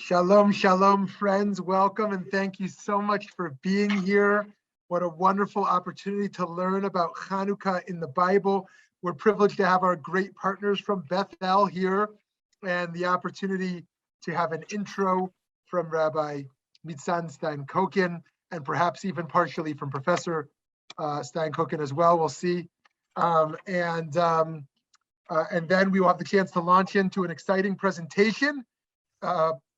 Shalom, shalom, friends. Welcome and thank you so much for being here. What a wonderful opportunity to learn about Hanukkah in the Bible. We're privileged to have our great partners from Bethel here and the opportunity to have an intro from Rabbi Mitzan Stein-Koken and perhaps even partially from Professor Stein-Koken as well. We'll see. And then we will have the chance to launch into an exciting presentation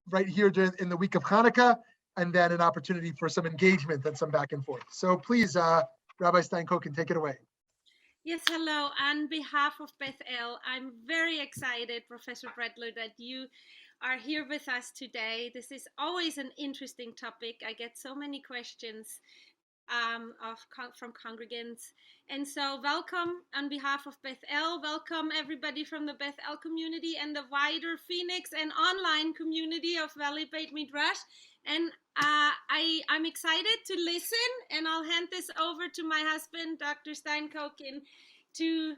right here in the week of Hanukkah, and then an opportunity for some engagement and some back and forth. So please, Rabbi Stein-Koken, take it away. Yes, hello. On behalf of Bethel, I'm very excited, Professor Brettler, that you are here with us today. This is always an interesting topic. I get so many questions from congregants. And so welcome on behalf of Bethel. Welcome everybody from the Bethel community and the wider Phoenix and online community of Valley Beit Midrash. And I'm excited to listen, and I'll hand this over to my husband, Dr. Stein-Koken, to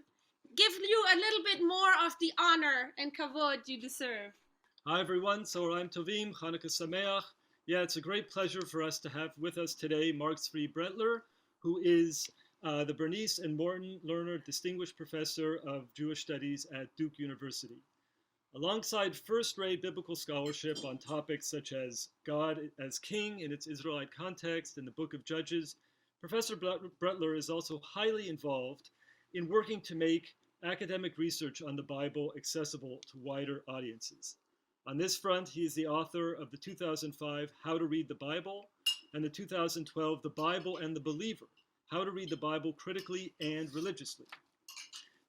give you a little bit more of the honor and kavod you deserve. Hi everyone, Tzoraim Tovim, Hanukkah Sameach. Yeah, it's a great pleasure for us to have with us today Marc Zvi Brettler, who is the Bernice and Morton Lerner Distinguished Professor of Jewish Studies at Duke University. Alongside first-rate biblical scholarship on topics such as God as King in its Israelite context and the Book of Judges, Professor Brettler is also highly involved in working to make academic research on the Bible accessible to wider audiences. On this front, he is the author of the 2005 How to Read the Bible and the 2012 The Bible and the Believer, How to Read the Bible Critically and Religiously.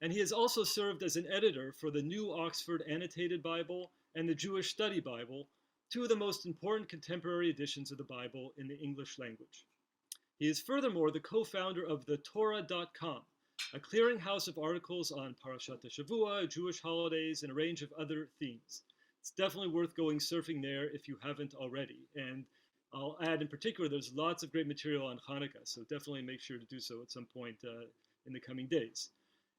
And he has also served as an editor for the New Oxford Annotated Bible and the Jewish Study Bible, two of the most important contemporary editions of the Bible in the English language. He is furthermore the co-founder of the Torah.com, a clearinghouse of articles on Parashat HaShavua, Jewish holidays, and a range of other themes. It's definitely worth going surfing there if you haven't already. And I'll add in particular, there's lots of great material on Hanukkah, so definitely make sure to do so at some point in the coming days.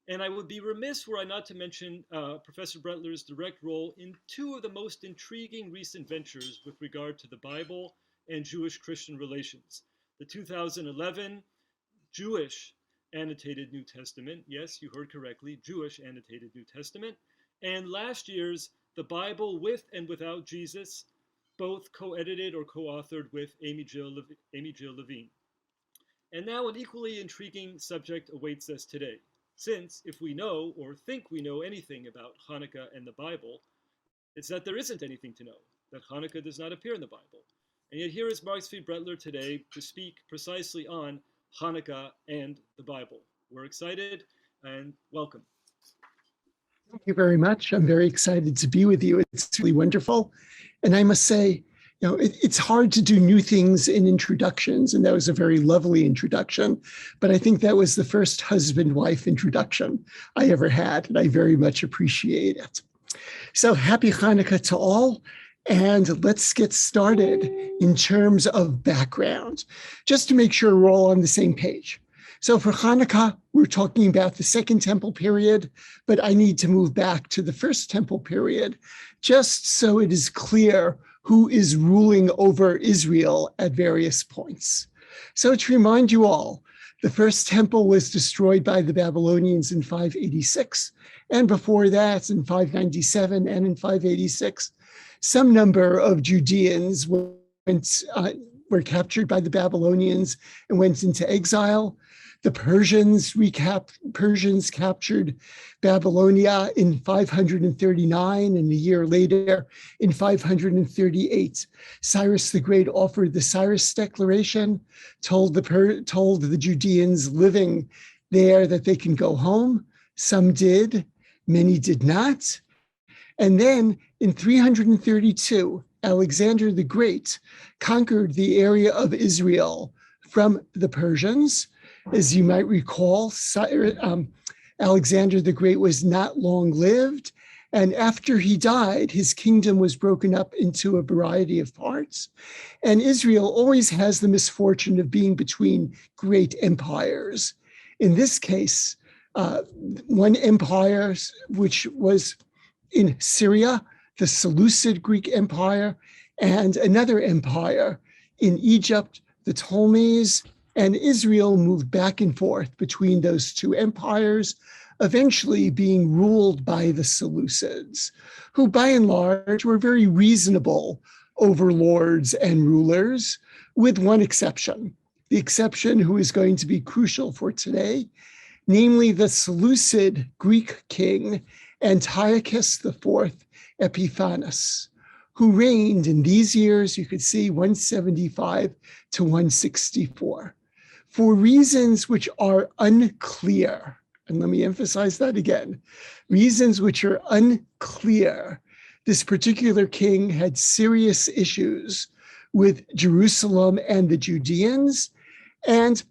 And I would be remiss were I not to mention Professor Brettler's direct role in two of the most intriguing recent ventures with regard to the Bible and Jewish-Christian relations. The 2011 Jewish Annotated New Testament, yes, you heard correctly, Jewish Annotated New Testament, and last year's The Bible with and Without Jesus, both co-edited or co-authored with Amy-Jill Levine. And now an equally intriguing subject awaits us today, since if we know or think we know anything about Hanukkah and the Bible, it's that there isn't anything to know, that Hanukkah does not appear in the Bible. And yet here is Marc Zvi Brettler today to speak precisely on Hanukkah and the Bible. We're excited and welcome. Thank you very much. I'm very excited to be with you. It's really wonderful. And I must say, it's hard to do new things in introductions, and that was a very lovely introduction. But I think that was the first husband-wife introduction I ever had, and I very much appreciate it. So happy Hanukkah to all, and let's get started in terms of background, just to make sure we're all on the same page. So for Hanukkah, we're talking about the Second Temple period, but I need to move back to the First Temple period, just so it is clear who is ruling over Israel at various points. So to remind you all, the First Temple was destroyed by the Babylonians in 586, and before that in 597 and in 586, some number of Judeans were captured by the Babylonians and went into exile. The Persians captured Babylonia in 539, and a year later, in 538, Cyrus the Great offered the Cyrus Declaration, told the Judeans living there that they can go home. Some did, many did not. And then in 332, Alexander the Great conquered the area of Israel from the Persians. As you might recall, Alexander the Great was not long-lived, and after he died, his kingdom was broken up into a variety of parts. And Israel always has the misfortune of being between great empires. In this case, one empire, which was in Syria, the Seleucid Greek Empire, and another empire in Egypt, the Ptolemies, and Israel moved back and forth between those two empires, eventually being ruled by the Seleucids, who by and large were very reasonable overlords and rulers, with one exception, the exception who is going to be crucial for today, namely the Seleucid Greek king Antiochus IV Epiphanes, who reigned in these years, you could see 175 to 164, for reasons which are unclear. And let me emphasize that again, reasons which are unclear. This particular king had serious issues with Jerusalem and the Judeans, and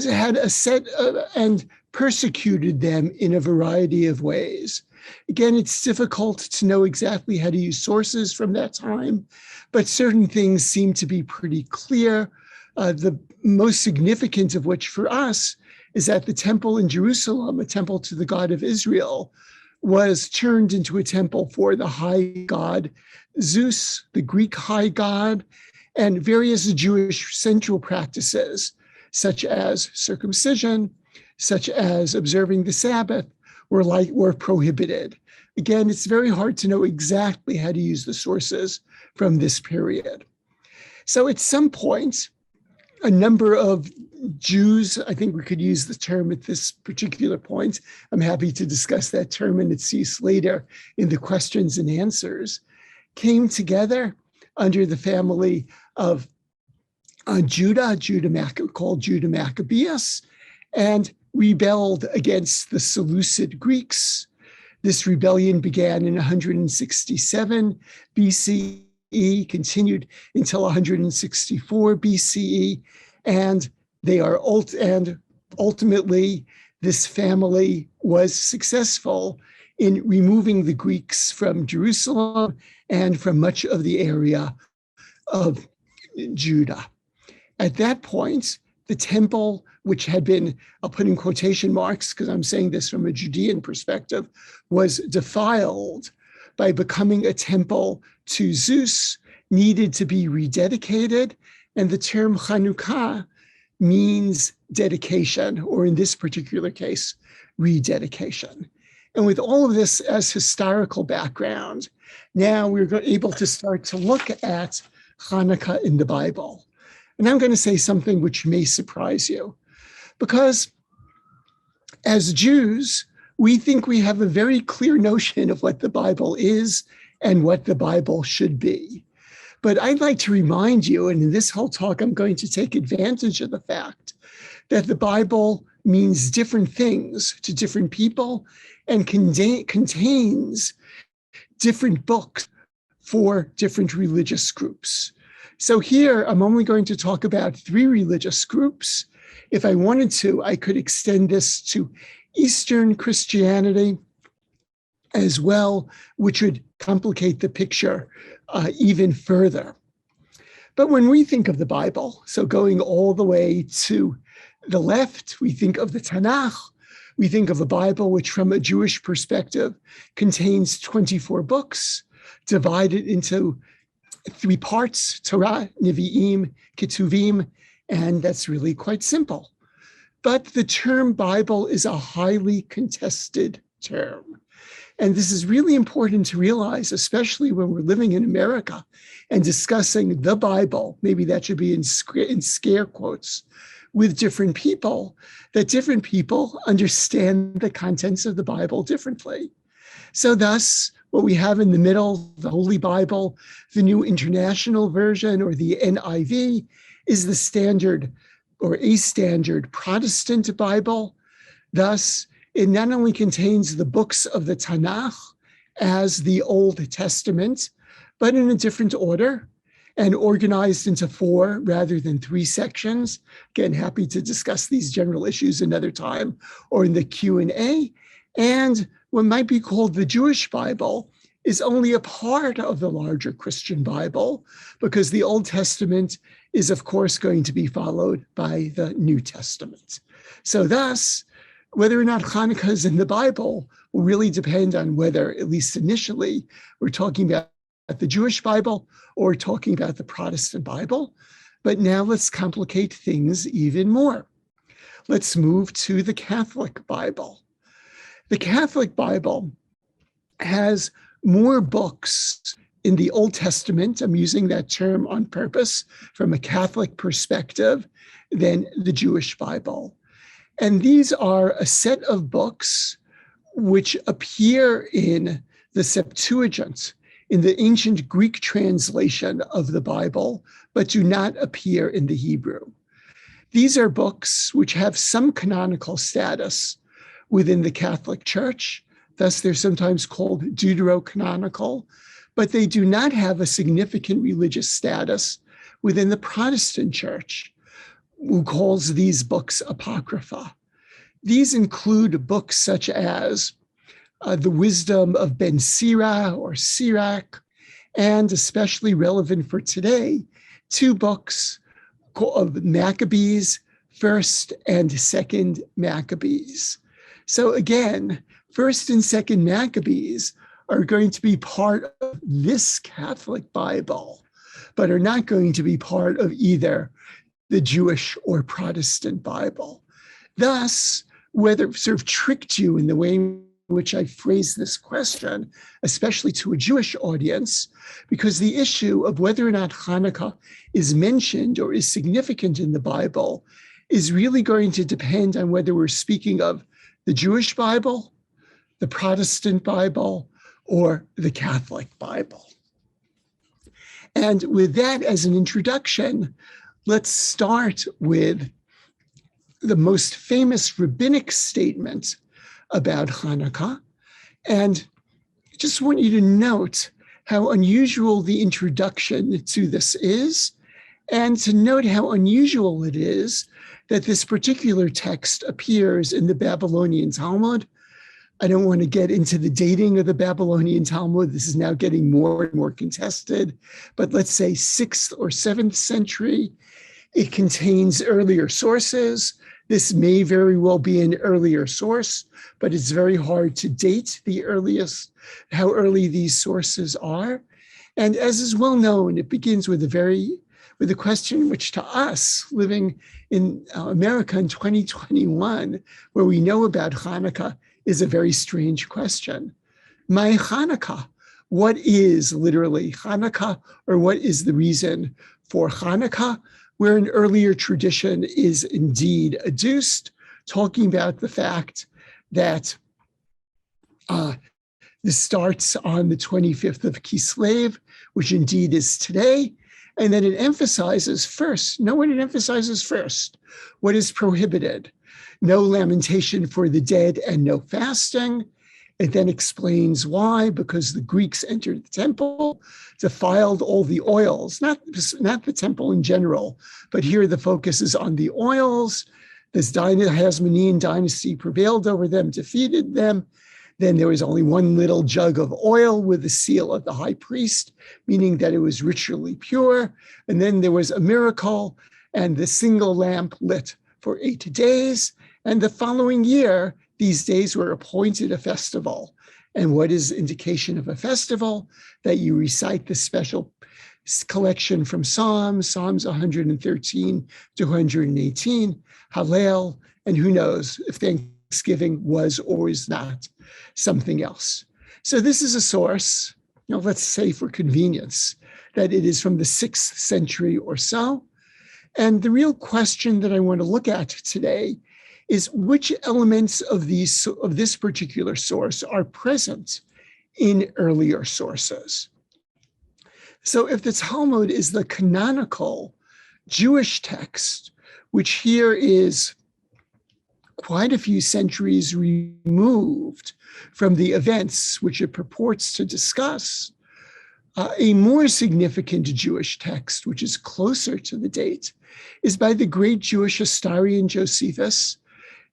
had a set of, and persecuted them in a variety of ways. Again, it's difficult to know exactly how to use sources from that time, but certain things seem to be pretty clear. The most significant of which for us is that the temple in Jerusalem, a temple to the God of Israel, was turned into a temple for the high god Zeus, the Greek high god, and various Jewish central practices, such as circumcision, such as observing the Sabbath, were prohibited. Again, it's very hard to know exactly how to use the sources from this period. So at some point, a number of Jews, I think we could use the term at this particular point. I'm happy to discuss that term and its use later in the questions and answers, came together under the family of Judah called Judah Maccabeus, and rebelled against the Seleucid Greeks. This rebellion began in 167 BCE, continued until 164 BCE, and ultimately this family was successful in removing the Greeks from Jerusalem and from much of the area of Judah. At that point, the temple, which had been, I'll put in quotation marks because I'm saying this from a Judean perspective, was defiled by becoming a temple to Zeus, needed to be rededicated. And the term Hannukah means dedication, or in this particular case, rededication. And with all of this as historical background, now we're able to start to look at Hanukkah in the Bible. And I'm going to say something which may surprise you, because as Jews, we think we have a very clear notion of what the Bible is and what the Bible should be. But I'd like to remind you, and in this whole talk, I'm going to take advantage of the fact that the Bible means different things to different people and contains different books for different religious groups. So here, I'm only going to talk about 3 religious groups. If I wanted to, I could extend this to Eastern Christianity as well, which would complicate the picture even further. But when we think of the Bible, so going all the way to the left, we think of the Tanakh. We think of a Bible which, from a Jewish perspective, contains 24 books divided into 3 parts: Torah, Nevi'im, Ketuvim, and that's really quite simple. But the term Bible is a highly contested term. And this is really important to realize, especially when we're living in America and discussing the Bible, maybe that should be in scare quotes, with different people, that different people understand the contents of the Bible differently. So thus, what we have in the middle, the Holy Bible, the New International Version, or the NIV, is the standard or a standard Protestant Bible. Thus, it not only contains the books of the Tanakh as the Old Testament, but in a different order and organized into 4 rather than 3 sections. Again, happy to discuss these general issues another time or in the Q&A. And what might be called the Jewish Bible is only a part of the larger Christian Bible, because the Old Testament is, of course, going to be followed by the New Testament. So thus, whether or not Hanukkah is in the Bible will really depend on whether, at least initially, we're talking about the Jewish Bible or talking about the Protestant Bible. But now let's complicate things even more. Let's move to the Catholic Bible. The Catholic Bible has more books in the Old Testament, I'm using that term on purpose from a Catholic perspective, than the Jewish Bible. And these are a set of books which appear in the Septuagint, in the ancient Greek translation of the Bible, but do not appear in the Hebrew. These are books which have some canonical status within the Catholic Church. Thus, they're sometimes called deuterocanonical, but they do not have a significant religious status within the Protestant Church, who calls these books apocrypha. These include books such as the Wisdom of Ben Sirach or Sirach, and especially relevant for today, two books of Maccabees, First and Second Maccabees. So again, First and Second Maccabees are going to be part of this Catholic Bible, but are not going to be part of either the Jewish or Protestant Bible. Thus, whether sort of tricked you in the way in which I phrase this question, especially to a Jewish audience, because the issue of whether or not Hanukkah is mentioned or is significant in the Bible is really going to depend on whether we're speaking of the Jewish Bible, the Protestant Bible, or the Catholic Bible. And with that as an introduction, let's start with the most famous rabbinic statement about Hanukkah. And I just want you to note how unusual the introduction to this is, and to note how unusual it is that this particular text appears in the Babylonian Talmud. I don't want to get into the dating of the Babylonian Talmud. This is now getting more and more contested, but let's say 6th or 7th century. It contains earlier sources. This may very well be an earlier source, but it's very hard to date the earliest, how early these sources are. And as is well known, it begins with a question which to us living in America in 2021, where we know about Hanukkah, is a very strange question. My Hanukkah, what is literally Hanukkah, or what is the reason for Hanukkah, where an earlier tradition is indeed adduced, talking about the fact that this starts on the 25th of Kislev, which indeed is today, and then it emphasizes first, it emphasizes first what is prohibited: no lamentation for the dead and no fasting. It then explains why: because the Greeks entered the temple, defiled all the oils, not the temple in general, but here the focus is on the oils. This Hasmonean dynasty prevailed over them, defeated them. Then there was only one little jug of oil with the seal of the high priest, meaning that it was ritually pure. And then there was a miracle, and the single lamp lit for 8 days. And the following year, these days were appointed a festival. And what is indication of a festival? That you recite the special collection from Psalms 113 to 118, Hallel, and who knows if Thanksgiving was or is not something else. So this is a source, let's say for convenience, that it is from the 6th century or so. And the real question that I want to look at today is which elements of this particular source are present in earlier sources. So if the Talmud is the canonical Jewish text, which here is quite a few centuries removed from the events which it purports to discuss, a more significant Jewish text, which is closer to the date, is by the great Jewish historian Josephus,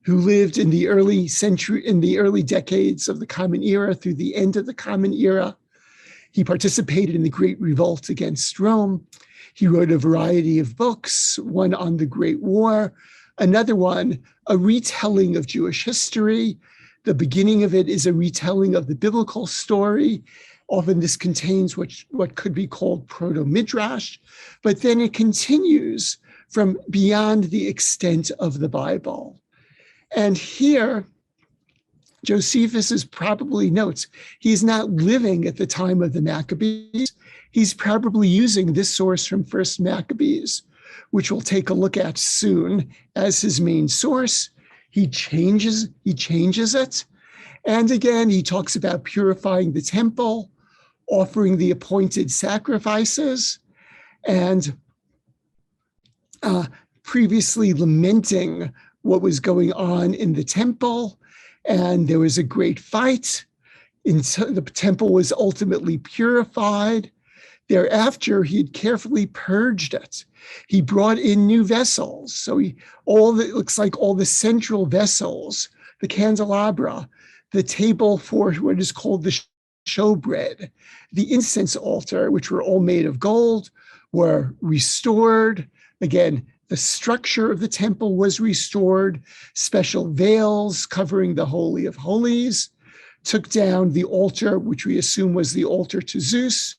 who lived in the early decades of the Common Era through the end of the Common Era. He participated in the Great Revolt against Rome. He wrote a variety of books, one on the Great War, another one, a retelling of Jewish history. The beginning of it is a retelling of the biblical story, Often this contains what could be called proto-midrash, but then it continues from beyond the extent of the Bible. And here, Josephus is probably notes, he's not living at the time of the Maccabees. He's probably using this source from First Maccabees, which we'll take a look at soon, as his main source. He changes it. And again, he talks about purifying the temple, offering the appointed sacrifices, and previously lamenting what was going on in the temple. And there was a great fight. The temple was ultimately purified. Thereafter, he had carefully purged it. He brought in new vessels. So it looks like all the central vessels, the candelabra, the table for what is called the showbread, the incense altar, which were all made of gold, were restored. Again, the structure of the temple was restored. Special veils covering the Holy of Holies, took down the altar, which we assume was the altar to Zeus,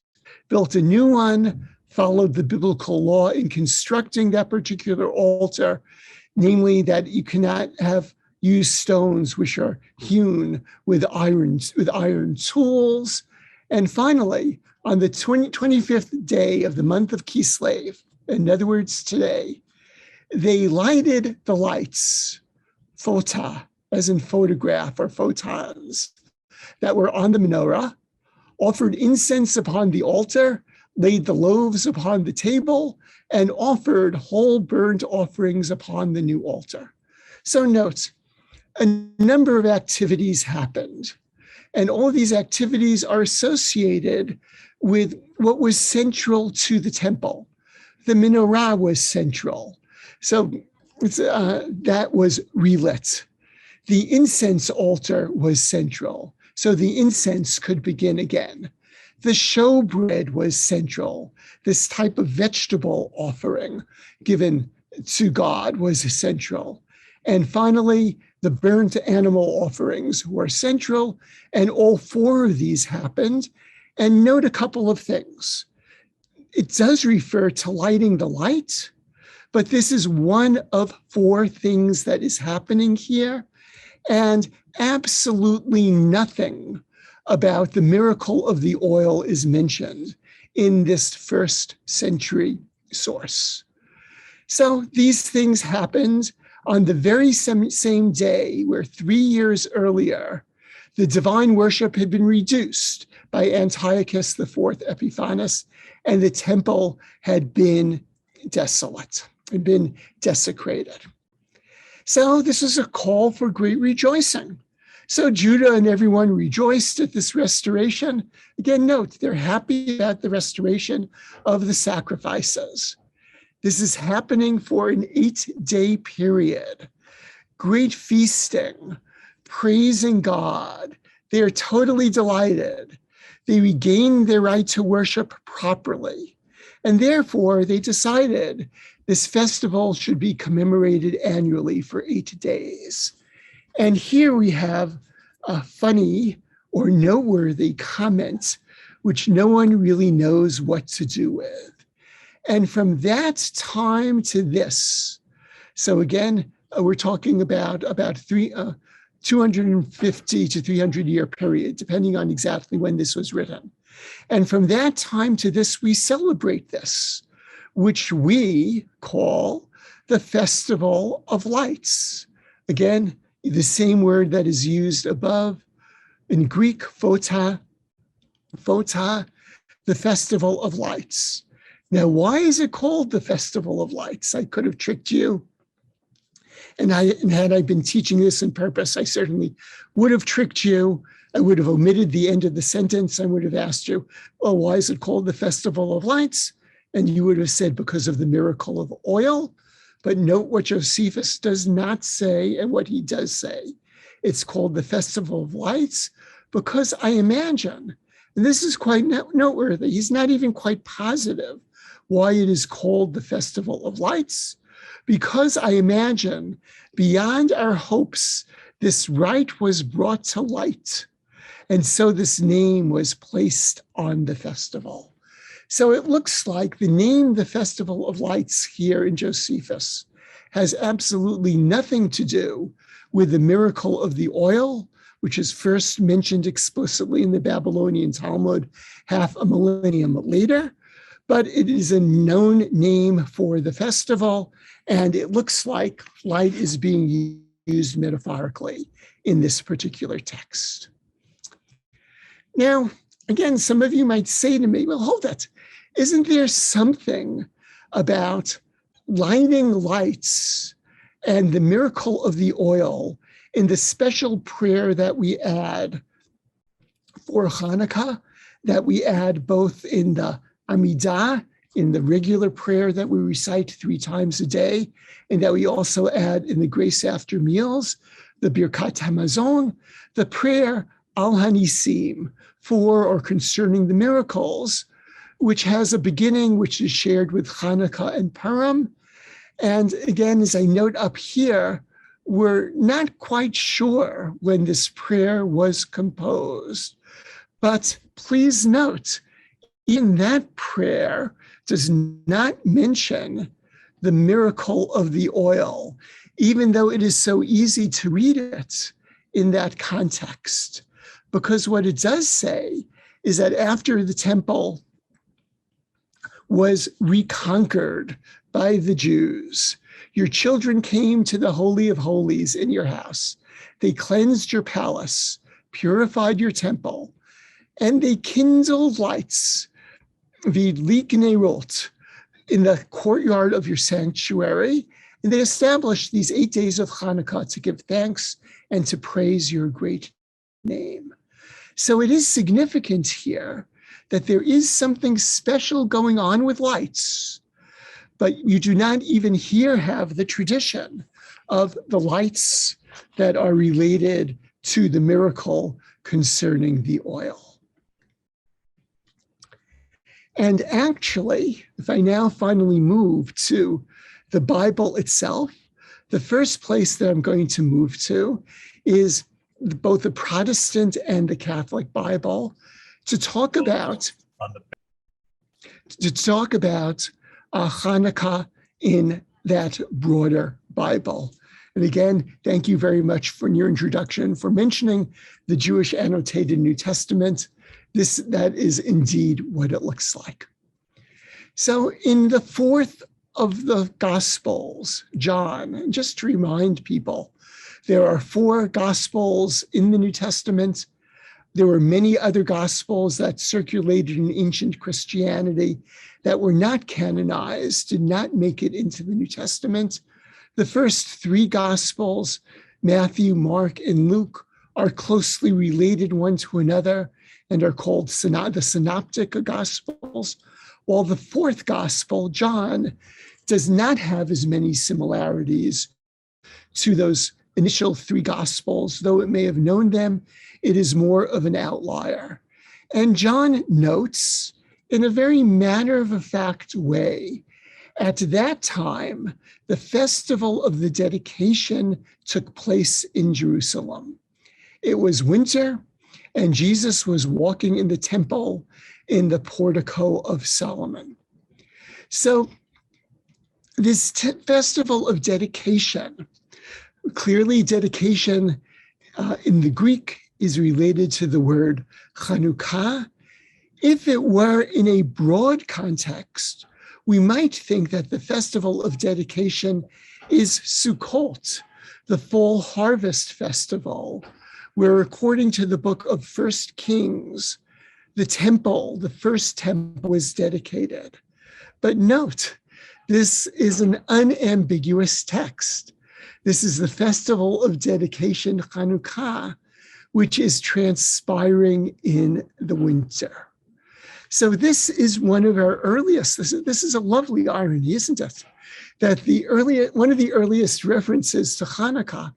built a new one, followed the biblical law in constructing that particular altar, namely that you cannot use stones which are hewn with iron tools. And finally, on the 25th day of the month of Kislev, in other words, today, they lighted the lights, phota, as in photograph or photons, that were on the menorah, offered incense upon the altar, laid the loaves upon the table, and offered whole burnt offerings upon the new altar. So note, a number of activities happened, and all of these activities are associated with what was central to the temple. The menorah was central. So that was relit. The incense altar was central. So the incense could begin again. The showbread was central. This type of vegetable offering given to God was central. And finally, the burnt animal offerings were central, and all four of these happened. And note a couple of things. It does refer to lighting the light, but this is one of four things that is happening here. And absolutely nothing about the miracle of the oil is mentioned in this first century source. So these things happened on the very same day where 3 years earlier, the divine worship had been reduced by Antiochus IV Epiphanes, and the temple had been desolate, had been desecrated. So this is a call for great rejoicing. So Judah and everyone rejoiced at this restoration. Again, note, they're happy about the restoration of the sacrifices. This is happening for an 8-day period. Great feasting, praising God. They are totally delighted. They regained their right to worship properly. And therefore, they decided this festival should be commemorated annually for 8 days. And here we have a funny or noteworthy comment, which no one really knows what to do with. And from that time to this, so again, we're talking about 250 to 300 year period, depending on exactly when this was written. And from that time to this, we celebrate this, which we call the Festival of Lights. Again, the same word that is used above in Greek, phota, the Festival of Lights. Now, why is it called the Festival of Lights? I could have tricked you. And had I been teaching this on purpose, I certainly would have tricked you. I would have omitted the end of the sentence. I would have asked you, well, why is it called the Festival of Lights? And you would have said, because of the miracle of oil. But note what Josephus does not say and what he does say. It's called the Festival of Lights because I imagine, and this is quite noteworthy, he's not even quite positive why it is called the Festival of Lights, because I imagine beyond our hopes, this rite was brought to light. And so this name was placed on the festival. So it looks like the name, the Festival of Lights here in Josephus, has absolutely nothing to do with the miracle of the oil, which is first mentioned explicitly in the Babylonian Talmud half a millennium later, but it is a known name for the festival, and it looks like light is being used metaphorically in this particular text. Now, again, some of you might say to me, well, hold it. Isn't there something about lighting lights and the miracle of the oil in the special prayer that we add for Hanukkah, that we add both in the Amidah, in the regular prayer that we recite 3 times a day, and that we also add in the grace after meals, the Birkat Hamazon, the prayer Al Hanisim, for or concerning the miracles, which has a beginning which is shared with Hanukkah and Purim. And again, as I note up here, we're not quite sure when this prayer was composed. But please note, even that prayer does not mention the miracle of the oil, even though it is so easy to read it in that context. Because what it does say is that after the temple was reconquered by the Jews, your children came to the Holy of Holies in your house. They cleansed your palace, purified your temple, and they kindled lights, v'idlik nerot, in the courtyard of your sanctuary. And they established these 8 days of Hanukkah to give thanks and to praise your great name. So it is significant here that there is something special going on with lights, but you do not even here have the tradition of the lights that are related to the miracle concerning the oil. And actually, if I now finally move to the Bible itself, the first place that I'm going to move to is both the Protestant and the Catholic Bible to talk about Hanukkah in that broader Bible. And again, thank you very much for your introduction, for mentioning the Jewish Annotated New Testament. That is indeed what it looks like. So in the 4th of the Gospels, John, just to remind people, there are 4 Gospels in the New Testament. There were many other Gospels that circulated in ancient Christianity that were not canonized, did not make it into the New Testament. The first 3 Gospels, Matthew, Mark, and Luke, are closely related one to another and are called the Synoptic Gospels, while the 4th Gospel, John, does not have as many similarities to those initial 3 Gospels. Though it may have known them, it is more of an outlier. And John notes, in a very matter-of-fact way, at that time, the festival of the dedication took place in Jerusalem. It was winter, and Jesus was walking in the temple in the portico of Solomon. So this festival of dedication, clearly dedication in the Greek is related to the word Hannukah. If it were in a broad context, we might think that the festival of dedication is Sukkot, the fall harvest festival, where according to the book of 1 Kings, the first temple was dedicated. But note, this is an unambiguous text. This is the festival of dedication, Hannukah, which is transpiring in the winter. So this is one of our earliest, this is a lovely irony, isn't it? That one of the earliest references to Hanukkah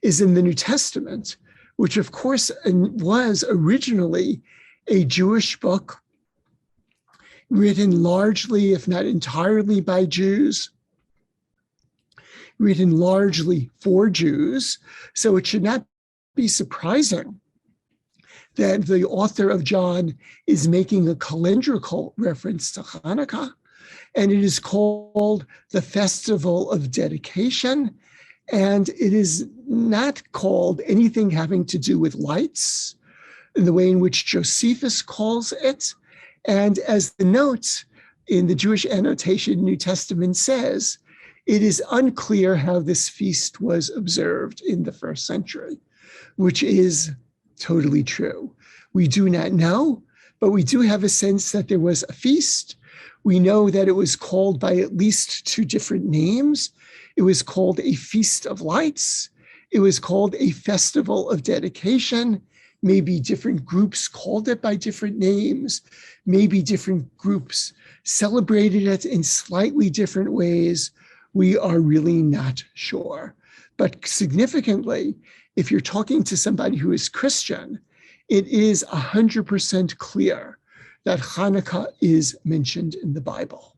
is in the New Testament, which of course was originally a Jewish book written largely, if not entirely, by Jews, written largely for Jews. So it should not be surprising that the author of John is making a calendrical reference to Hanukkah, and it is called the Festival of Dedication, and it is not called anything having to do with lights, in the way in which Josephus calls it. And as the note in the Jewish Annotated New Testament says, it is unclear how this feast was observed in the first century, which is totally true. We do not know, but we do have a sense that there was a feast. We know that it was called by at least 2 different names. It was called a Feast of Lights. It was called a Festival of Dedication. Maybe different groups called it by different names. Maybe different groups celebrated it in slightly different ways. We are really not sure. But significantly, if you're talking to somebody who is Christian, it is 100% clear that Hanukkah is mentioned in the Bible.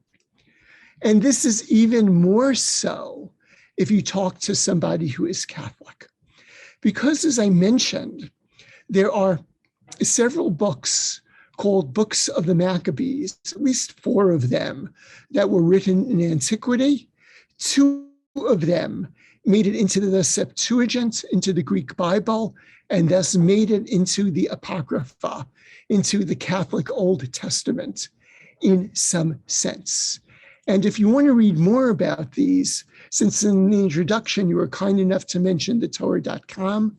And this is even more so if you talk to somebody who is Catholic. Because as I mentioned, there are several books called Books of the Maccabees, at least 4 of them that were written in antiquity. 2 of them made it into the Septuagint, into the Greek Bible, and thus made it into the Apocrypha, into the Catholic Old Testament in some sense. And if you want to read more about these, since in the introduction you were kind enough to mention the Torah.com,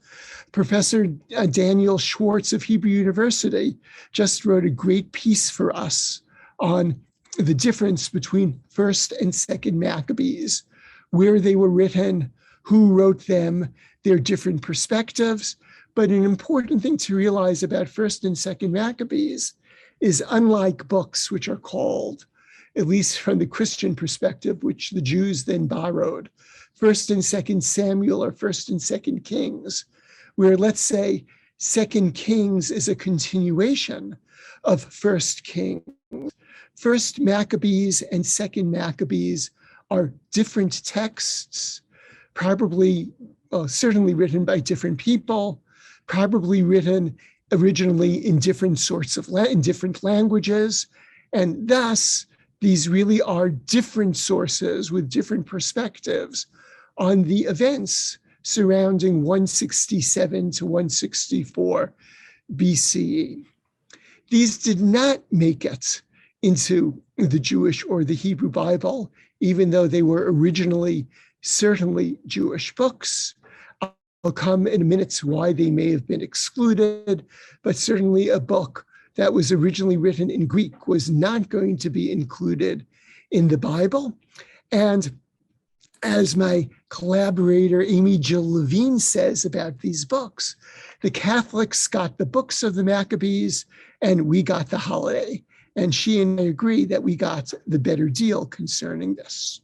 Professor Daniel Schwartz of Hebrew University just wrote a great piece for us on the difference between First and Second Maccabees, where they were written, who wrote them, their different perspectives. But an important thing to realize about First and Second Maccabees is, unlike books which are called, at least from the Christian perspective, which the Jews then borrowed, First and Second Samuel or First and Second Kings, where let's say Second Kings is a continuation of First Kings. First Maccabees and Second Maccabees are different texts, probably, certainly written by different people, probably written originally in different sorts of, in different languages. And thus, these really are different sources with different perspectives on the events surrounding 167 to 164 BCE. These did not make it into the Jewish or the Hebrew Bible, even though they were originally certainly Jewish books. I'll come in a minute to why they may have been excluded, but certainly a book that was originally written in Greek was not going to be included in the Bible. And as my collaborator, Amy-Jill Levine, says about these books, the Catholics got the books of the Maccabees and we got the holiday. And she and I agree that we got the better deal concerning this.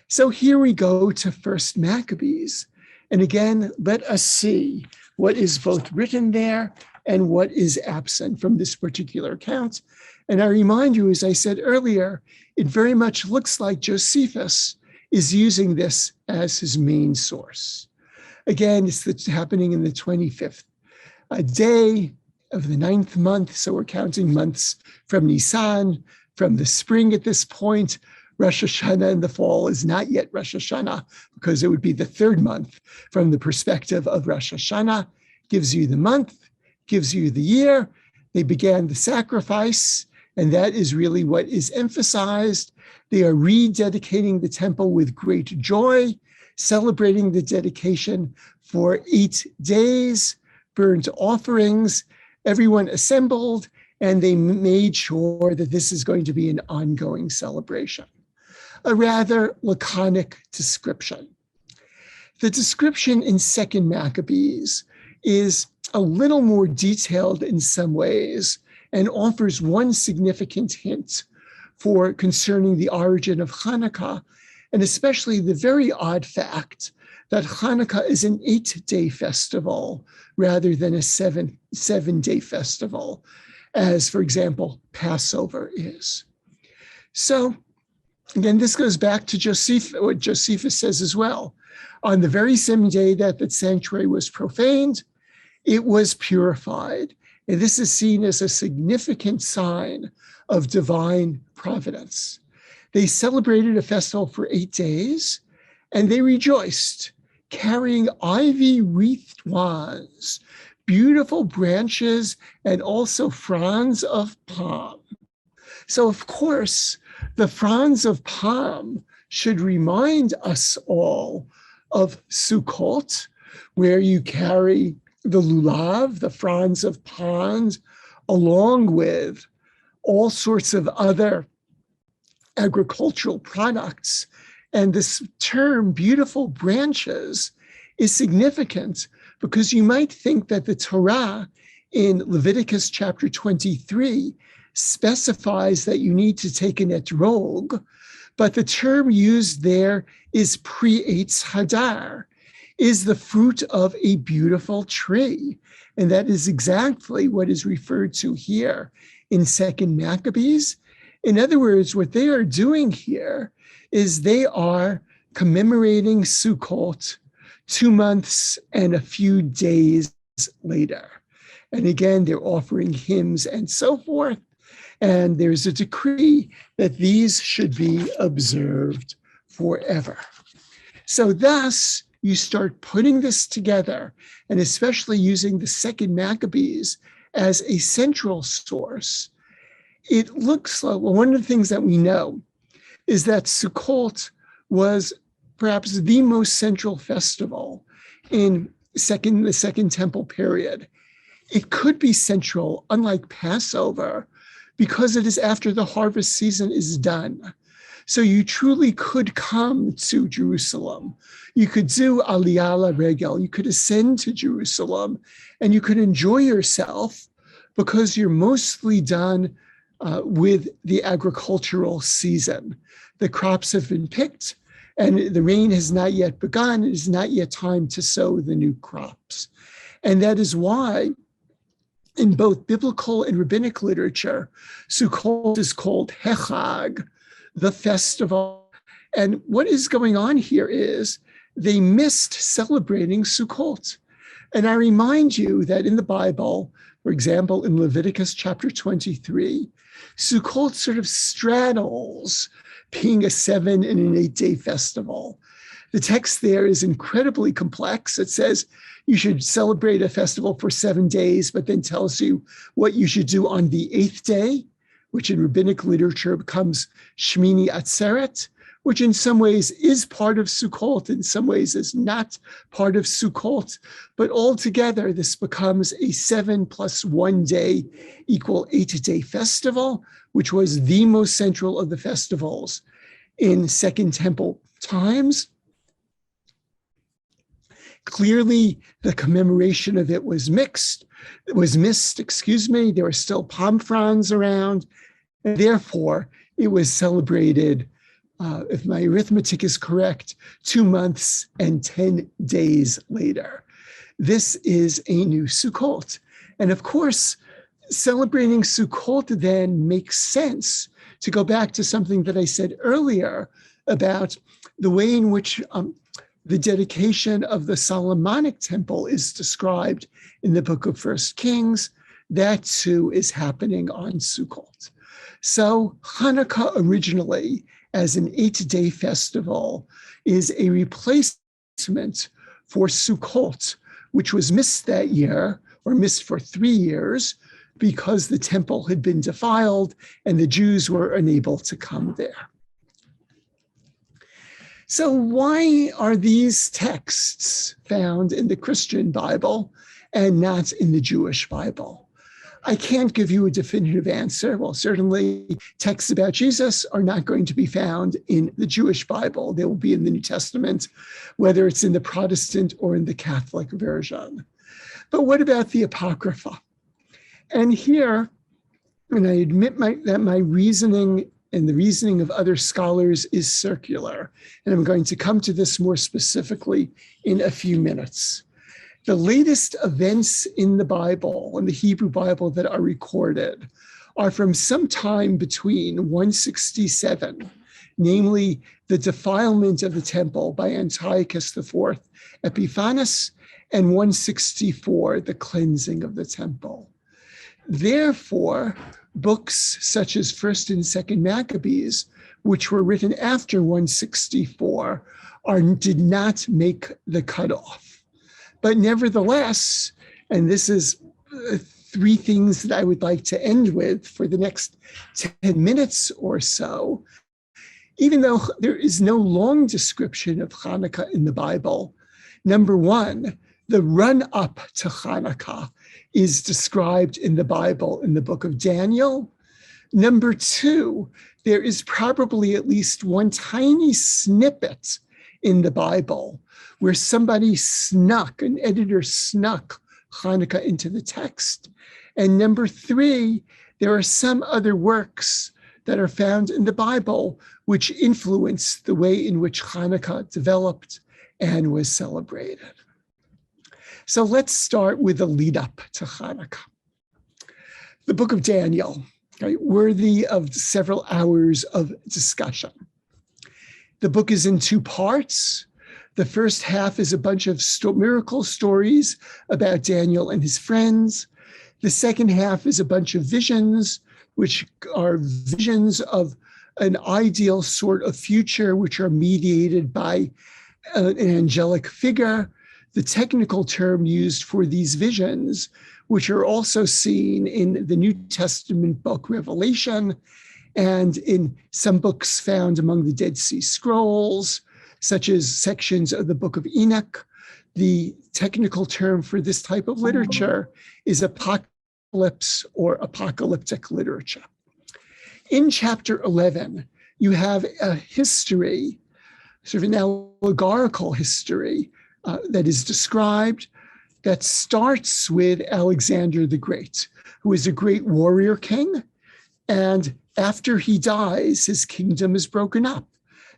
So here we go to First Maccabees. And again, let us see what is both written there and what is absent from this particular account. And I remind you, as I said earlier, it very much looks like Josephus is using this as his main source. Again, it's happening in the 25th day of the 9th month. So we're counting months from Nisan, from the spring at this point. Rosh Hashanah in the fall is not yet Rosh Hashanah because it would be the 3rd month from the perspective of Rosh Hashanah. Gives you the month, gives you the year. They began the sacrifice, and that is really what is emphasized. They are rededicating the temple with great joy, celebrating the dedication for 8 days, burnt offerings. Everyone assembled, and they made sure that this is going to be an ongoing celebration. A rather laconic description. The description in Second Maccabees is a little more detailed in some ways and offers one significant hint for concerning the origin of Hanukkah, and especially the very odd fact that Hanukkah is an 8-day festival rather than a seven-day festival, as, for example, Passover is. So, again, this goes back to what Josephus says as well. On the very same day that the sanctuary was profaned, it was purified. And this is seen as a significant sign of divine providence. They celebrated a festival for 8 days, and they rejoiced, carrying ivy-wreathed wands, beautiful branches, and also fronds of palm. So, of course, the fronds of palm should remind us all of Sukkot, where you carry the lulav, the fronds of palms, along with all sorts of other agricultural products. And this term, beautiful branches, is significant because you might think that the Torah in Leviticus chapter 23 specifies that you need to take an etrog, but the term used there is pre-eitz hadar, is the fruit of a beautiful tree. And that is exactly what is referred to here in 2nd Maccabees. In other words, what they are doing here is they are commemorating Sukkot 2 months and a few days later. And again, they're offering hymns and so forth. And there's a decree that these should be observed forever. So thus, you start putting this together, and especially using the 2nd Maccabees as a central source. It looks like, well, one of the things that we know is that Sukkot was perhaps the most central festival in the Second Temple period. It could be central, unlike Passover, because it is after the harvest season is done. So you truly could come to Jerusalem. You could do Aliyah Regel. You could ascend to Jerusalem, and you could enjoy yourself because you're mostly done with the agricultural season. The crops have been picked, and the rain has not yet begun. It is not yet time to sow the new crops. And that is why in both biblical and rabbinic literature, Sukkot is called Hechag, the festival. And what is going on here is they missed celebrating Sukkot. And I remind you that in the Bible, for example, in Leviticus chapter 23, Sukkot sort of straddles being a 7 and an 8 day festival. The text there is incredibly complex. It says you should celebrate a festival for 7 days, but then tells you what you should do on the 8th day, which in rabbinic literature becomes Shmini Atzeret, which in some ways is part of Sukkot, in some ways is not part of Sukkot. But altogether, this becomes a 7 + 1 day equal 8 day festival, which was the most central of the festivals in Second Temple times. Clearly, the commemoration of it was missed. There were still palm fronds around. And therefore, it was celebrated, if my arithmetic is correct, 2 months and 10 days later. This is a new Sukkot. And of course, celebrating Sukkot then makes sense to go back to something that I said earlier about the way in which the dedication of the Solomonic temple is described in the book of 1 Kings. That too is happening on Sukkot. So Hanukkah originally, as an 8 day festival, is a replacement for Sukkot, which was missed that year, or missed for 3 years, because the temple had been defiled and the Jews were unable to come there. So why are these texts found in the Christian Bible and not in the Jewish Bible? I can't give you a definitive answer. Well, certainly texts about Jesus are not going to be found in the Jewish Bible. They will be in the New Testament, whether it's in the Protestant or in the Catholic version. But what about the Apocrypha? And here, and I admit that my reasoning and the reasoning of other scholars is circular, and I'm going to come to this more specifically in a few minutes. The latest events in the Bible, in the Hebrew Bible, that are recorded are from some time between 167, namely the defilement of the temple by Antiochus IV Epiphanes, and 164, the cleansing of the temple. Therefore, books such as 1st and 2nd Maccabees, which were written after 164, did not make the cutoff. But nevertheless, and this is 3 things that I would like to end with for the next 10 minutes or so, even though there is no long description of Hanukkah in the Bible, number 1, the run-up to Hanukkah is described in the Bible in the book of Daniel. Number 2, there is probably at least one tiny snippet in the Bible where somebody an editor snuck Hanukkah into the text. And number 3, there are some other works that are found in the Bible which influence the way in which Hanukkah developed and was celebrated. So let's start with the lead up to Hanukkah. The book of Daniel, right, worthy of several hours of discussion. The book is in 2 parts. The first half is a bunch of miracle stories about Daniel and his friends. The second half is a bunch of visions, which are visions of an ideal sort of future, which are mediated by an angelic figure. The technical term used for these visions, which are also seen in the New Testament book Revelation and in some books found among the Dead Sea Scrolls, such as sections of the book of Enoch. The technical term for this type of literature is apocalypse or apocalyptic literature. In chapter 11, you have a history, sort of an allegorical history that is described that starts with Alexander the Great, who is a great warrior king. And after he dies, his kingdom is broken up.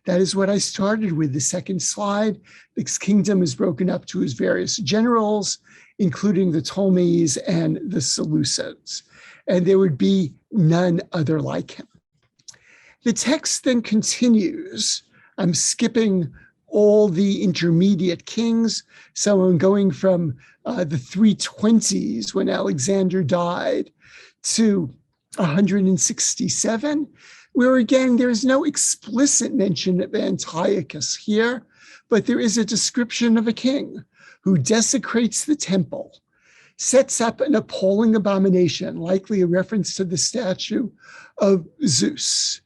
That is what I started with the second slide. His kingdom is broken up to his various generals, including the Ptolemies and the Seleucids. And there would be none other like him. The text then continues. I'm skipping all the intermediate kings. So I'm going from the 320s when Alexander died to 167, where again, there is no explicit mention of Antiochus here, but there is a description of a king who desecrates the temple, sets up an appalling abomination, likely a reference to the statue of Zeus.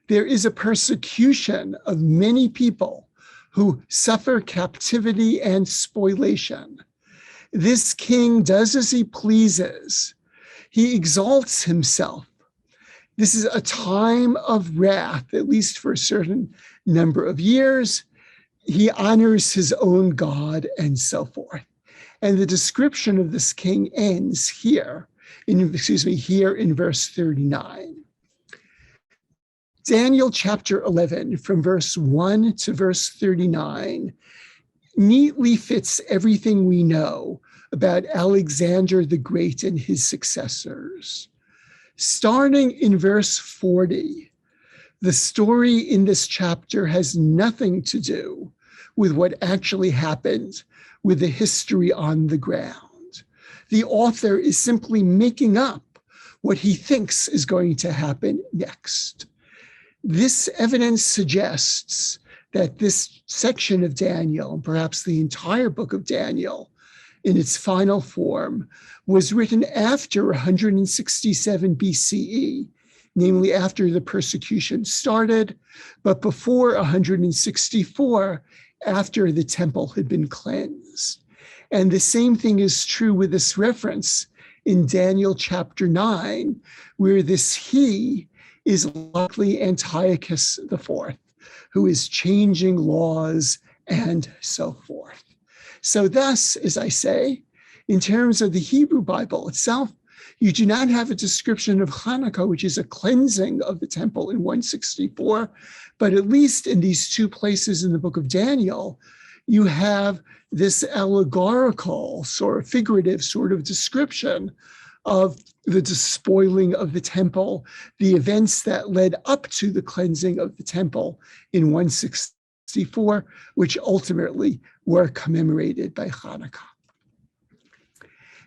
There is a persecution of many people who suffer captivity and spoliation. This king does as he pleases. He exalts himself. This is a time of wrath, at least for a certain number of years. He honors his own God and so forth. And the description of this king ends here in verse 39. Daniel chapter 11, from verse 1 to verse 39, neatly fits everything we know about Alexander the Great and his successors. Starting in verse 40, the story in this chapter has nothing to do with what actually happened with the history on the ground. The author is simply making up what he thinks is going to happen next. This evidence suggests that this section of Daniel, and perhaps the entire book of Daniel in its final form, was written after 167 BCE, namely after the persecution started, but before 164, after the temple had been cleansed. And the same thing is true with this reference in Daniel chapter 9, where this he is likely Antiochus IV, who is changing laws and so forth. So thus, as I say, in terms of the Hebrew Bible itself, you do not have a description of Hanukkah, which is a cleansing of the temple in 164, but at least in these 2 places in the book of Daniel, you have this allegorical, sort of figurative sort of description of the despoiling of the temple, the events that led up to the cleansing of the temple in 164, which ultimately were commemorated by Hanukkah.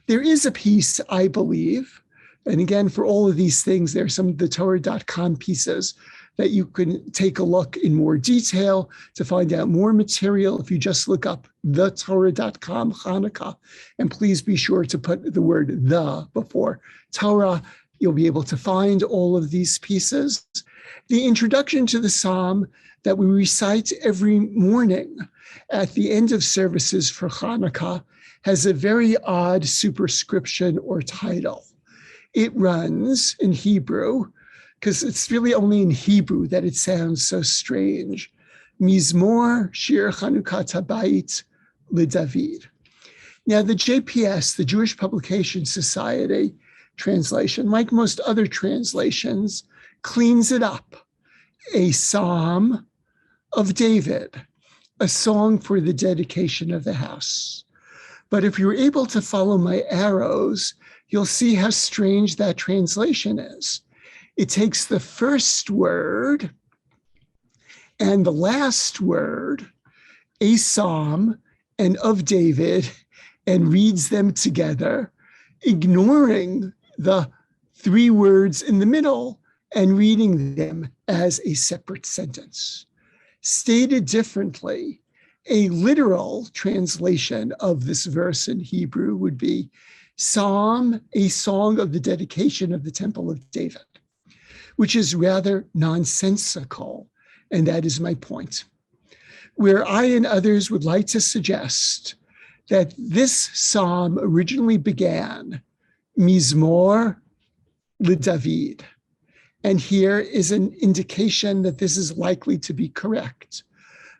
There is a piece, I believe, and again, for all of these things, there are some of the Torah.com pieces that you can take a look in more detail to find out more material. If you just look up the Torah.com Hannukah, and please be sure to put the word the before Torah, you'll be able to find all of these pieces. The introduction to the psalm that we recite every morning at the end of services for Hanukkah has a very odd superscription or title. It runs in Hebrew, because it's really only in Hebrew that it sounds so strange. Mizmor Shir Hanukkah Habayit LeDavid. Now, the JPS, the Jewish Publication Society translation, like most other translations, cleans it up. A psalm of David, a song for the dedication of the house. But if you're able to follow my arrows, you'll see how strange that translation is. It takes the first word and the last word, a psalm and of David, and reads them together, ignoring the three words in the middle and reading them as a separate sentence. Stated differently, a literal translation of this verse in Hebrew would be Psalm, a song of the dedication of the Temple of David, which is rather nonsensical, and that is my point. Where I and others would like to suggest that this psalm originally began Mizmor LeDavid, and here is an indication that this is likely to be correct,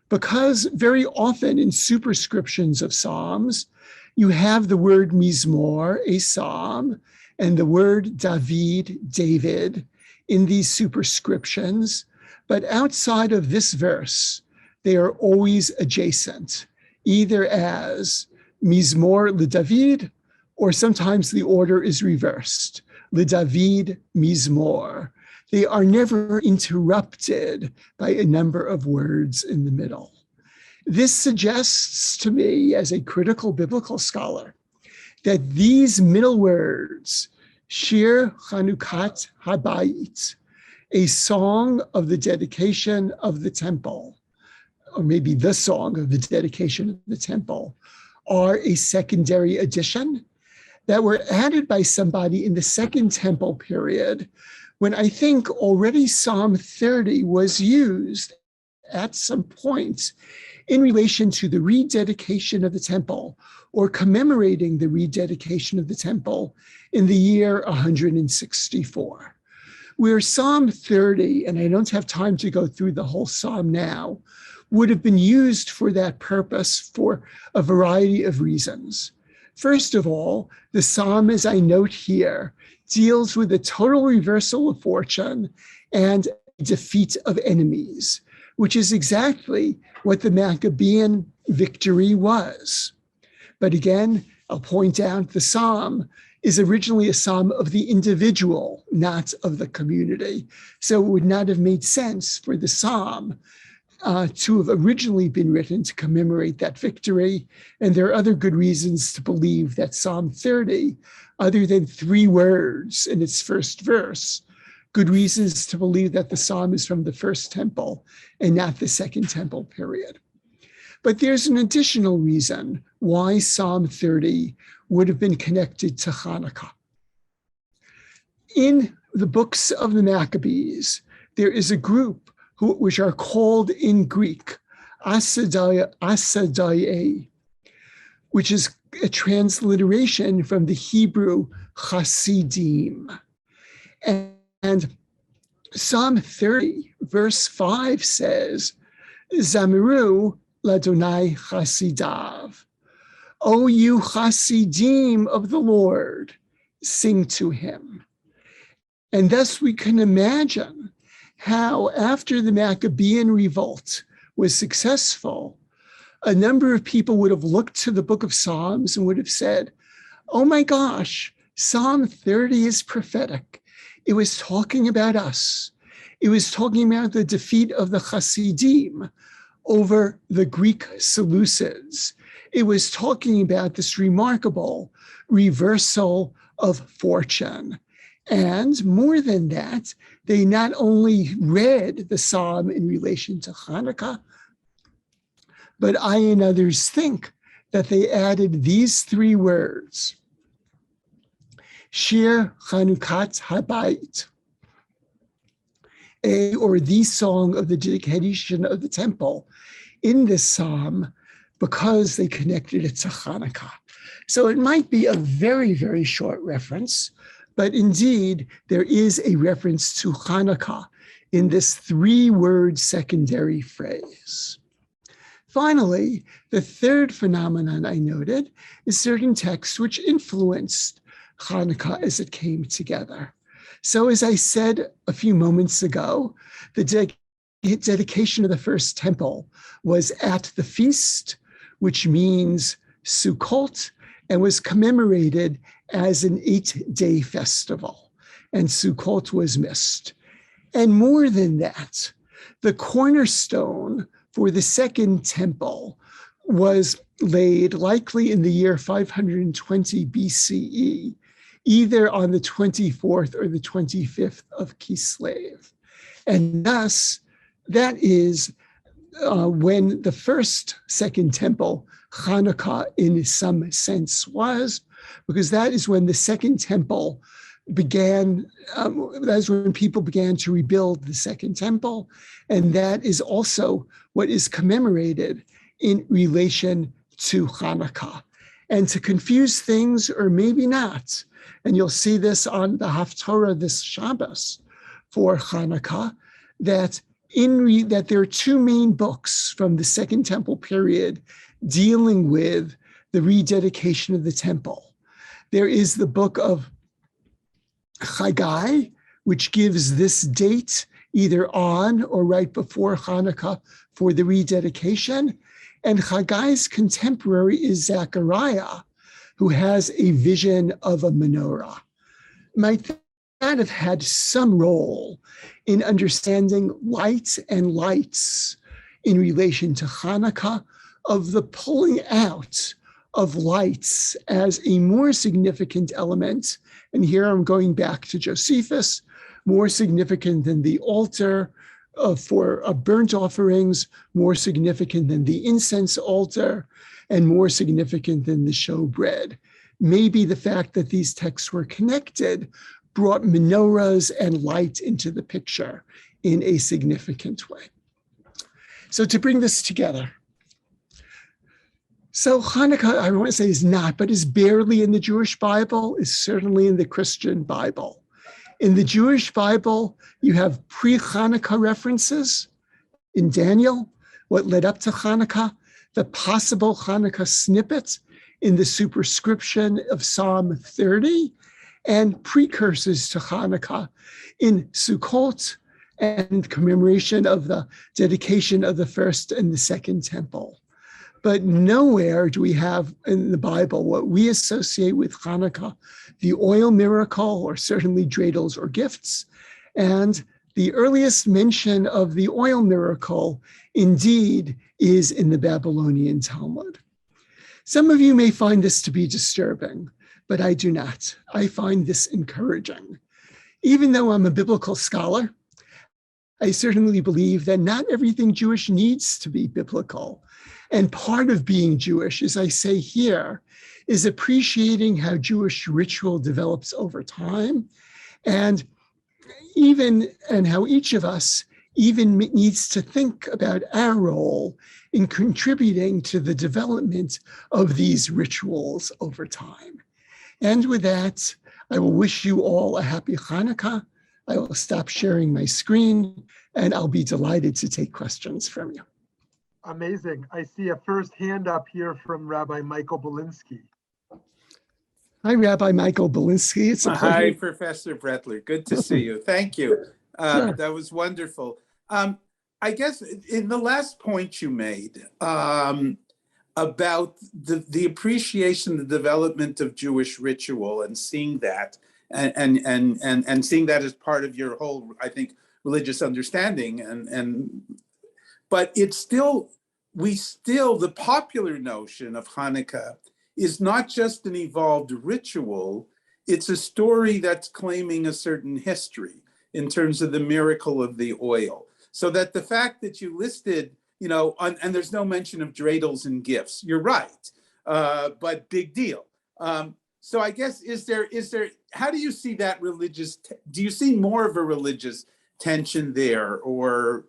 because very often in superscriptions of psalms, you have the word Mizmor, a psalm, and the word David, David, in these superscriptions. But outside of this verse, they are always adjacent, either as Mizmor LeDavid, or sometimes the order is reversed, LeDavid Mizmor. They are never interrupted by a number of words in the middle. This suggests to me, as a critical biblical scholar, that these middle words, Shir Hanukkah Habayit, a song of the dedication of the temple, or maybe the song of the dedication of the temple, are a secondary addition that were added by somebody in the Second Temple period, when I think already Psalm 30 was used at some point in relation to the rededication of the temple, or commemorating the rededication of the temple in the year 164. Where Psalm 30, and I don't have time to go through the whole psalm now, would have been used for that purpose for a variety of reasons. First of all, the psalm, as I note here, deals with a total reversal of fortune and defeat of enemies, which is exactly what the Maccabean victory was. But again, I'll point out the psalm is originally a psalm of the individual, not of the community. So it would not have made sense for the psalm to have originally been written to commemorate that victory. And there are other good reasons to believe that Psalm 30, other than three words in its first verse, good reasons to believe that the psalm is from the First Temple and not the Second Temple period. But there's an additional reason why Psalm 30 would have been connected to Hanukkah. In the books of the Maccabees, there is a group which are called in Greek, Asadai, which is a transliteration from the Hebrew Hasidim. And Psalm 30, verse 5 says, Zamiru Ladonai Chasidav. O you Hasidim of the Lord, sing to him. And thus we can imagine how after the Maccabean revolt was successful, a number of people would have looked to the book of Psalms and would have said, oh my gosh, Psalm 30 is prophetic. It was talking about us. It was talking about the defeat of the Hasidim over the Greek Seleucids. it was talking about this remarkable reversal of fortune. And more than that, they not only read the psalm in relation to Hanukkah, but I and others think that they added these three words, Shir Chanukat Habayit, or the song of the dedication of the temple, in this psalm, because they connected it to Hanukkah. So it might be a very, very short reference, but indeed there is a reference to Hanukkah in this three-word secondary phrase. Finally, the third phenomenon I noted is certain texts which influenced Hanukkah as it came together. So as I said a few moments ago, the dedication of the first temple was at the feast, which means Sukkot, and was commemorated as an 8-day festival, and Sukkot was missed. And more than that, the cornerstone for the second temple was laid likely in the year 520 BCE, either on the 24th or the 25th of Kislev. And thus, that is when the second temple, Hanukkah in some sense was, because that is when the second temple began, that is when people began to rebuild the second temple. And that is also what is commemorated in relation to Hanukkah. And to confuse things, or maybe not, and you'll see this on the Haftorah this Shabbos for Hanukkah, that there are two main books from the Second Temple period dealing with the rededication of the temple. There is the book of Haggai, which gives this date either on or right before Hanukkah for the rededication. And Haggai's contemporary is Zechariah, who has a vision of a menorah. Might that have had some role in understanding light and lights in relation to Hanukkah, of the pulling out of lights as a more significant element? And here I'm going back to Josephus, more significant than the altar for burnt offerings, more significant than the incense altar, and more significant than the showbread. Maybe the fact that these texts were connected brought menorahs and light into the picture in a significant way. So to bring this together, so Hanukkah, I want to say, is not, but is barely in the Jewish Bible, is certainly in the Christian Bible. In the Jewish Bible, you have pre-Hanukkah references in Daniel, what led up to Hanukkah, the possible Hanukkah snippet in the superscription of Psalm 30, and precursors to Hanukkah in Sukkot and commemoration of the dedication of the first and the second temple. But nowhere do we have in the Bible what we associate with Hanukkah, the oil miracle, or certainly dreidels or gifts. And the earliest mention of the oil miracle indeed is in the Babylonian Talmud. Some of you may find this to be disturbing, but I do not. I find this encouraging. Even though I'm a biblical scholar, I certainly believe that not everything Jewish needs to be biblical. And part of being Jewish, as I say here, is appreciating how Jewish ritual develops over time, and how each of us even needs to think about our role in contributing to the development of these rituals over time. And with that, I will wish you all a happy Hanukkah. I will stop sharing my screen, and I'll be delighted to take questions from you. Amazing. I see a first hand up here from Rabbi Michael Belinsky. Hi, Rabbi Michael Belinsky. It's a pleasure. Hi, Professor Brettler. Good to see you. Thank you. Sure. That was wonderful. I guess in the last point you made about the appreciation, the development of Jewish ritual, and seeing that, and seeing that as part of your whole, I think, religious understanding, but it's still the popular notion of Hanukkah is not just an evolved ritual, it's a story that's claiming a certain history in terms of the miracle of the oil. So that the fact that you listed, and there's no mention of dreidels and gifts, you're right, but big deal. So I guess, how do you see that do you see more of a religious tension there, or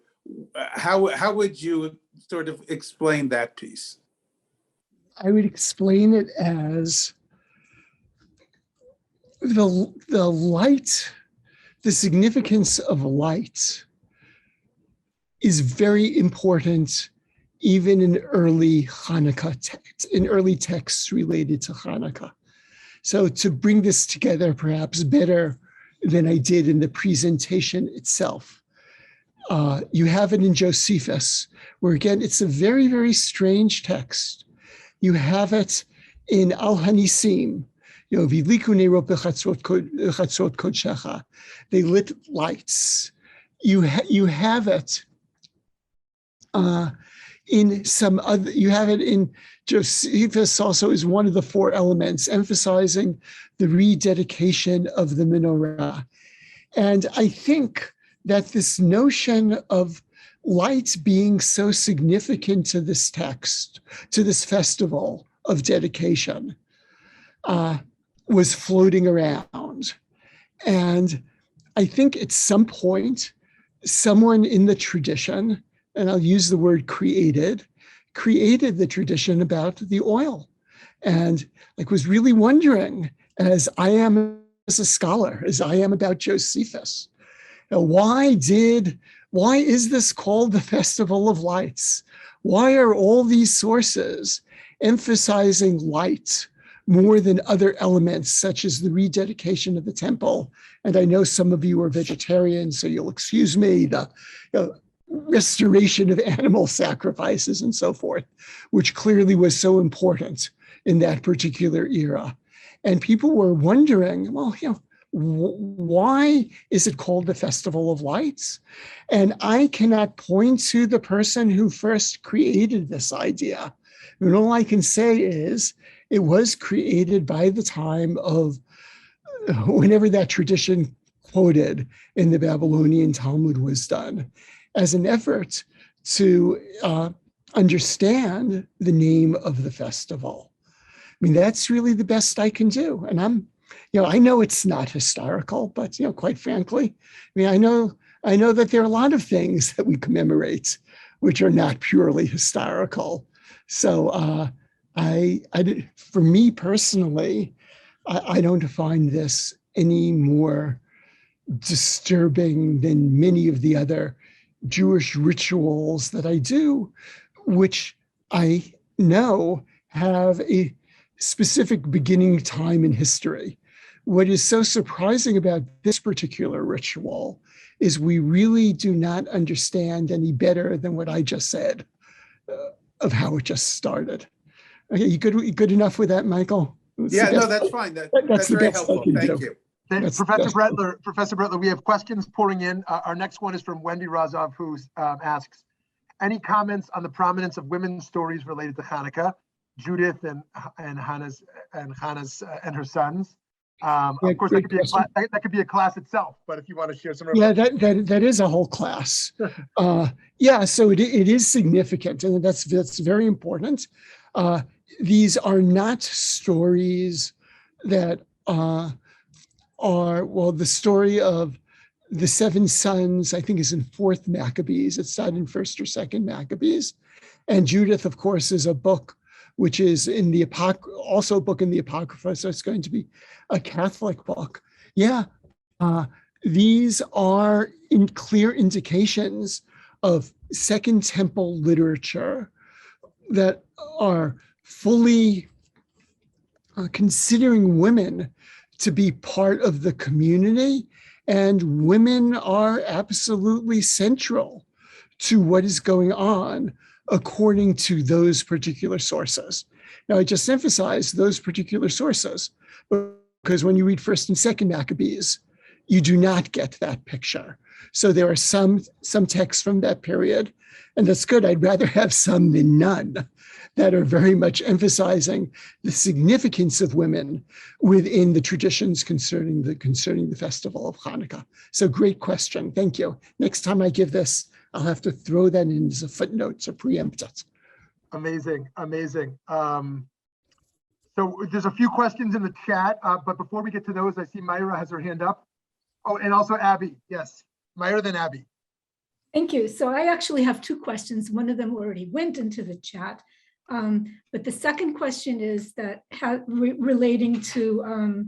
how would you sort of explain that piece? I would explain it as the light, the significance of light is very important even in early Hanukkah texts, in early texts related to Hanukkah. So to bring this together perhaps better than I did in the presentation itself, you have it in Josephus, where again, it's a very, very strange text. You have it in Al-Hanisim, V'idliku neirot b'chatzot kodshecha. They lit lights. You have it in some other, you have it in Josephus also is one of the four elements, emphasizing the rededication of the menorah. And I think that this notion of light being so significant to this text, to this festival of dedication, was floating around. And I think at some point, someone in the tradition, and I'll use the word created the tradition about the oil. And was really wondering, as I am as a scholar, as I am about Josephus, why is this called the Festival of Lights? Why are all these sources emphasizing light more than other elements, such as the rededication of the temple? And I know some of you are vegetarians, so you'll excuse me, the restoration of animal sacrifices and so forth, which clearly was so important in that particular era. And people were wondering, why is it called the Festival of Lights? And I cannot point to the person who first created this idea. And all I can say is it was created by the time of whenever that tradition quoted in the Babylonian Talmud was done, as an effort to understand the name of the festival. That's really the best I can do. And I know it's not historical, but quite frankly, I know that there are a lot of things that we commemorate which are not purely historical. So for me personally, I don't find this any more disturbing than many of the other Jewish rituals that I do, which I know have a specific beginning time in history. What is so surprising about this particular ritual is we really do not understand any better than what I just said of how it just started. Okay, you good enough with that, Michael? That's fine. That's very helpful. Thank you. Professor Brettler, we have questions pouring in. Our next one is from Wendy Razov, who asks, any comments on the prominence of women's stories related to Hanukkah, Judith and Hannah's and her sons? Of course, that could be a class itself, but if you want to share some. Yeah, that is a whole class. So it is significant, and that's very important. These are not stories that the story of the seven sons, I think, is in 4th Maccabees. It's not in 1st or 2nd Maccabees. And Judith, of course, is a book which is in the also a book in the Apocrypha, so it's going to be a Catholic book. These are clear indications of Second Temple literature that are fully considering women to be part of the community, and women are absolutely central to what is going on according to those particular sources. Now, I just emphasize those particular sources because when you read 1st and 2nd Maccabees, you do not get that picture. So there are some texts from that period, and that's good. I'd rather have some than none that are very much emphasizing the significance of women within the traditions concerning the festival of Hanukkah. So great question. Thank you. Next time I give this, I'll have to throw that in as a footnote to preempt it. Amazing, amazing. So there's a few questions in the chat, but before we get to those, I see Myra has her hand up. Oh, and also Abby. Yes, Myra, then Abby. Thank you. So I actually have two questions. One of them already went into the chat. But the second question is that relating to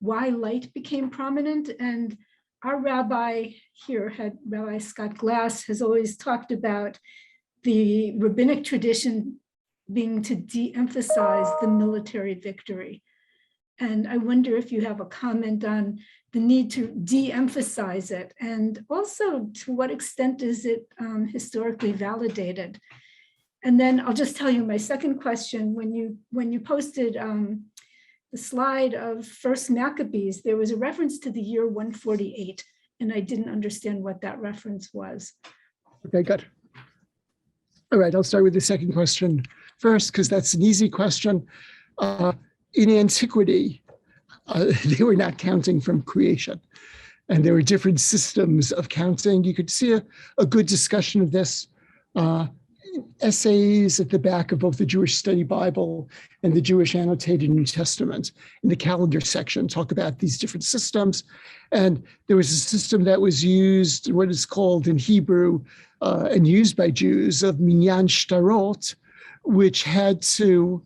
why light became prominent. And our rabbi here, Rabbi Scott Glass, has always talked about the rabbinic tradition being to de-emphasize the military victory. And I wonder if you have a comment on the need to de-emphasize it, and also to what extent is it historically validated? And then I'll just tell you my second question. When you posted the slide of First Maccabees, there was a reference to the year 148, and I didn't understand what that reference was. Okay, good. All right, I'll start with the second question first, because that's an easy question. In antiquity, they were not counting from creation, and there were different systems of counting. You could see a good discussion of this. Essays at the back of both the Jewish Study Bible and the Jewish Annotated New Testament in the calendar section talk about these different systems. And there was a system that was used, what is called in Hebrew and used by Jews, of minyan shtarot, which had to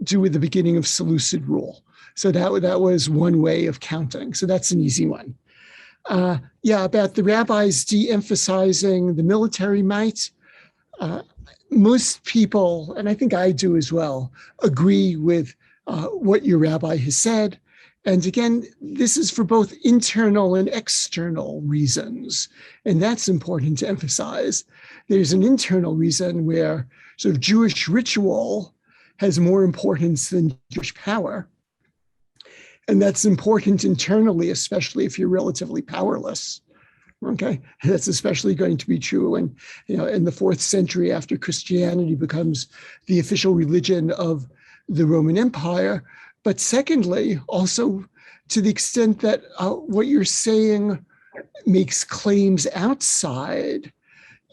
do with the beginning of Seleucid rule. So that was one way of counting. So that's an easy one. About the rabbis de-emphasizing the military might. Most people, and I think I do as well, agree with what your rabbi has said. And again, this is for both internal and external reasons. And that's important to emphasize. There's an internal reason where sort of Jewish ritual has more importance than Jewish power. And that's important internally, especially if you're relatively powerless. Okay, that's especially going to be true in the 4th century, after Christianity becomes the official religion of the Roman Empire. But secondly, also to the extent that what you're saying makes claims outside,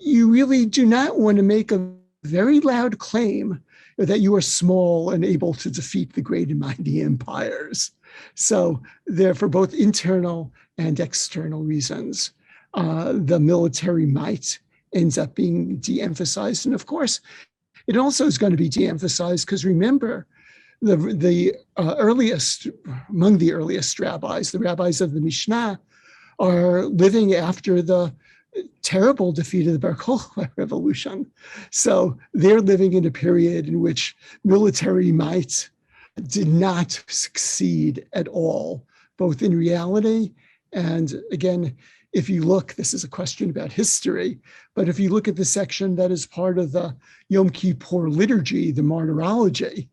you really do not want to make a very loud claim that you are small and able to defeat the great and mighty empires. So therefore, both internal and external reasons, the military might ends up being de-emphasized. And of course, it also is going to be de-emphasized because remember, among the earliest rabbis, the rabbis of the Mishnah, are living after the terrible defeat of the Bar Kokhba revolution. So they're living in a period in which military might did not succeed at all, both in reality and, again, if you look, this is a question about history, but if you look at the section that is part of the Yom Kippur liturgy, the martyrology,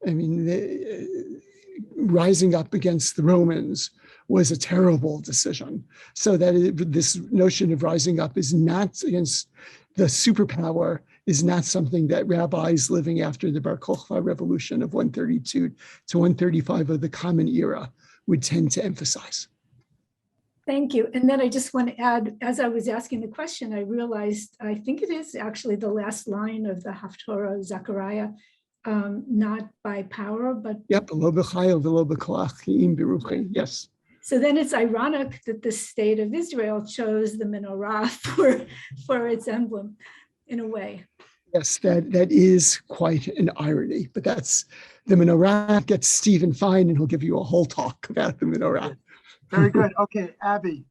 I mean, rising up against the Romans was a terrible decision. So that this notion of rising up is not against the superpower, is not something that rabbis living after the Bar Kokhba revolution of 132 to 135 of the Common Era would tend to emphasize. Thank you. And then I just want to add, as I was asking the question, I realized, I think it is actually the last line of the Haftorah of Zechariah, not by power, but. Yep, lo b'chayil v'lo b'koach ki'im biruchi, yes. So then it's ironic that the state of Israel chose the menorah for its emblem, in a way. Yes, that is quite an irony, but that's the menorah. Gets Stephen Fine and he'll give you a whole talk about the menorah. Very good. Okay, Abby.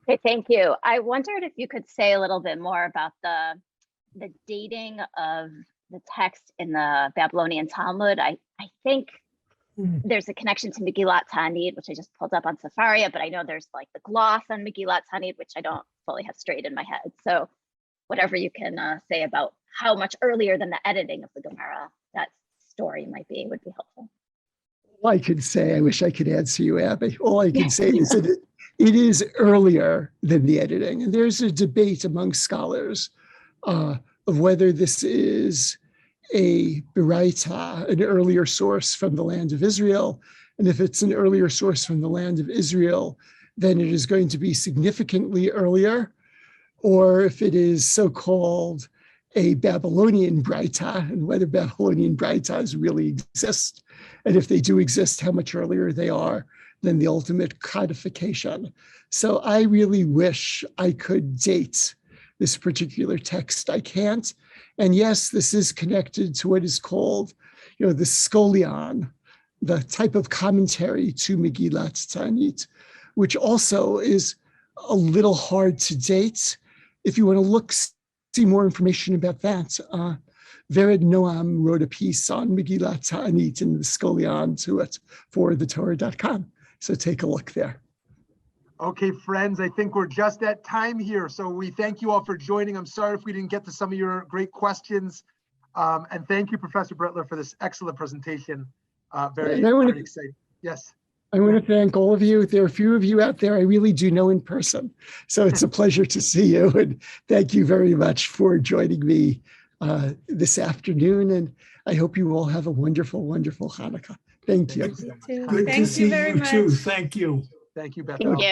Okay, thank you. I wondered if you could say a little bit more about the dating of the text in the Babylonian Talmud. I think there's a connection to Megillat Ta'anit, which I just pulled up on Sefaria, but I know there's like the gloss on Megillat Ta'anit, which I don't fully have straight in my head. So whatever you can say about how much earlier than the editing of the Gemara that story might be would be helpful. All I could say, I wish I could answer you, Abby. All I can say is that it is earlier than the editing. And there's a debate among scholars of whether this is a Beraita, an earlier source from the land of Israel. And if it's an earlier source from the land of Israel, then it is going to be significantly earlier. Or if it is so-called a Babylonian Braita, and whether Babylonian Braitas really exist, and if they do exist, how much earlier they are than the ultimate codification. So I really wish I could date this particular text. I can't. And yes, this is connected to what is called, the Scholion, the type of commentary to Megillat Ta'anit, which also is a little hard to date. If you want to see more information about that, Vered Noam wrote a piece on Megillat Ta'anit and the Scholion to it for thetorah.com. So take a look there. Okay, friends, I think we're just at time here. So we thank you all for joining. I'm sorry if we didn't get to some of your great questions. And thank you, Professor Brettler, for this excellent presentation. Very exciting. Yes. I want to thank all of you. There are a few of you out there I really do know in person. So it's a pleasure to see you. And thank you very much for joining me this afternoon. And I hope you all have a wonderful, wonderful Hanukkah. Thank you. Good to see you very much. Too. Thank you. Thank you, Beth. Thank you.